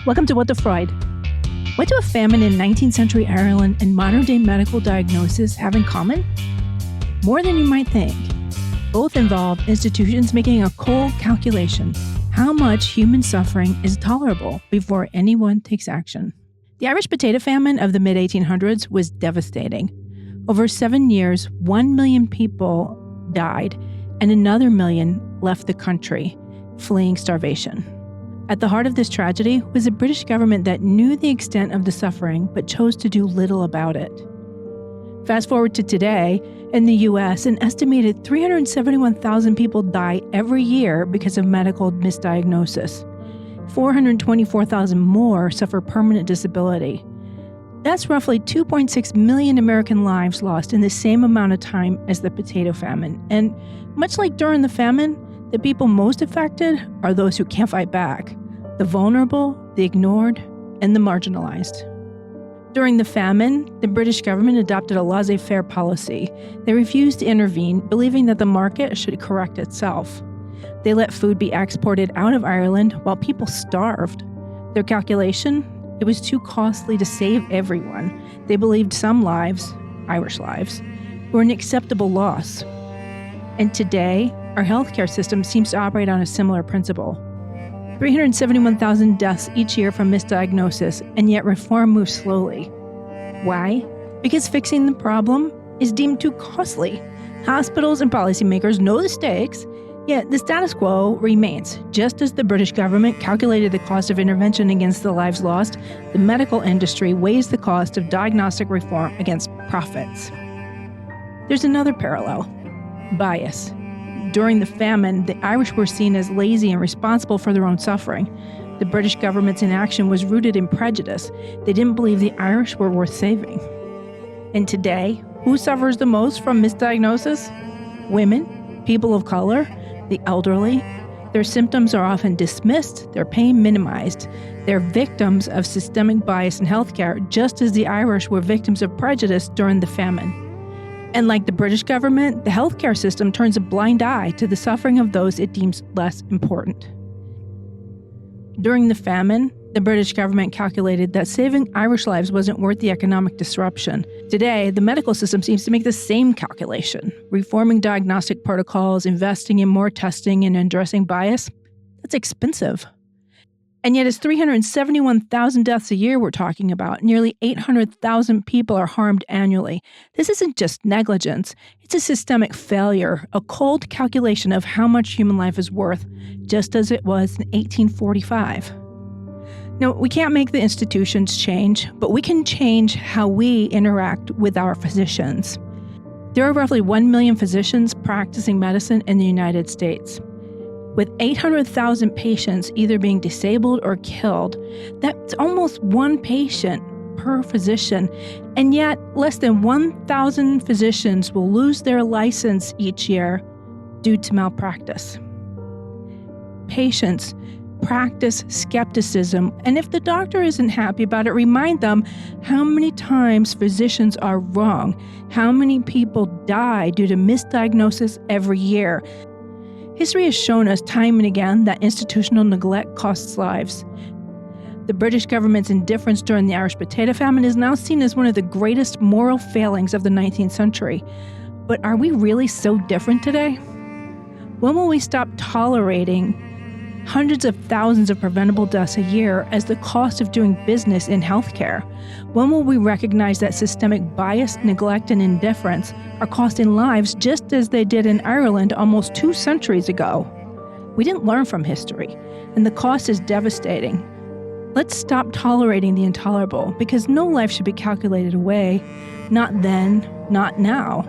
Welcome to What the Freud. What do a famine in 19th century Ireland and modern-day medical diagnosis have in common? More than you might think. Both involve institutions making a cold calculation: how much human suffering is tolerable before anyone takes action. The Irish Potato Famine of the mid-1800s was devastating. Over 7 years, 1 million people died, and another million left the country, fleeing starvation. At the heart of this tragedy was a British government that knew the extent of the suffering but chose to do little about it. Fast forward to today, in the U.S., an estimated 371,000 people die every year because of medical misdiagnosis. 424,000 more suffer permanent disability. That's roughly 2.6 million American lives lost in the same amount of time as the potato famine. And much like during the famine, the people most affected are those who can't fight back: the vulnerable, the ignored, and the marginalized. During the famine, the British government adopted a laissez-faire policy. They refused to intervene, believing that the market should correct itself. They let food be exported out of Ireland while people starved. Their calculation? It was too costly to save everyone. They believed some lives, Irish lives, were an acceptable loss. And today, our healthcare system seems to operate on a similar principle. 371,000 deaths each year from misdiagnosis, and yet reform moves slowly. Why? Because fixing the problem is deemed too costly. Hospitals and policymakers know the stakes, yet the status quo remains. Just as the British government calculated the cost of intervention against the lives lost, the medical industry weighs the cost of diagnostic reform against profits. There's another parallel: bias. During the famine, the Irish were seen as lazy and responsible for their own suffering. The British government's inaction was rooted in prejudice. They didn't believe the Irish were worth saving. And today, who suffers the most from misdiagnosis? Women, people of color, the elderly. Their symptoms are often dismissed, their pain minimized. They're victims of systemic bias in healthcare, just as the Irish were victims of prejudice during the famine. And like the British government, the healthcare system turns a blind eye to the suffering of those it deems less important. During the famine, the British government calculated that saving Irish lives wasn't worth the economic disruption. Today, the medical system seems to make the same calculation. Reforming diagnostic protocols, investing in more testing, and addressing bias, that's expensive. And yet it's 371,000 deaths a year we're talking about. Nearly 800,000 people are harmed annually. This isn't just negligence. It's a systemic failure, a cold calculation of how much human life is worth, just as it was in 1845. Now, we can't make the institutions change, but we can change how we interact with our physicians. There are roughly 1 million physicians practicing medicine in the United States. With 800,000 patients either being disabled or killed, that's almost one patient per physician, and yet less than 1,000 physicians will lose their license each year due to malpractice. Patients practice skepticism, and if the doctor isn't happy about it, remind them how many times physicians are wrong, how many people die due to misdiagnosis every year. History has shown us time and again that institutional neglect costs lives. The British government's indifference during the Irish Potato Famine is now seen as one of the greatest moral failings of the 19th century. But are we really so different today? When will we stop tolerating hundreds of thousands of preventable deaths a year as the cost of doing business in healthcare? When will we recognize that systemic bias, neglect, and indifference are costing lives just as they did in Ireland almost 2 centuries ago? We didn't learn from history, and the cost is devastating. Let's stop tolerating the intolerable, because no life should be calculated away. Not then, not now.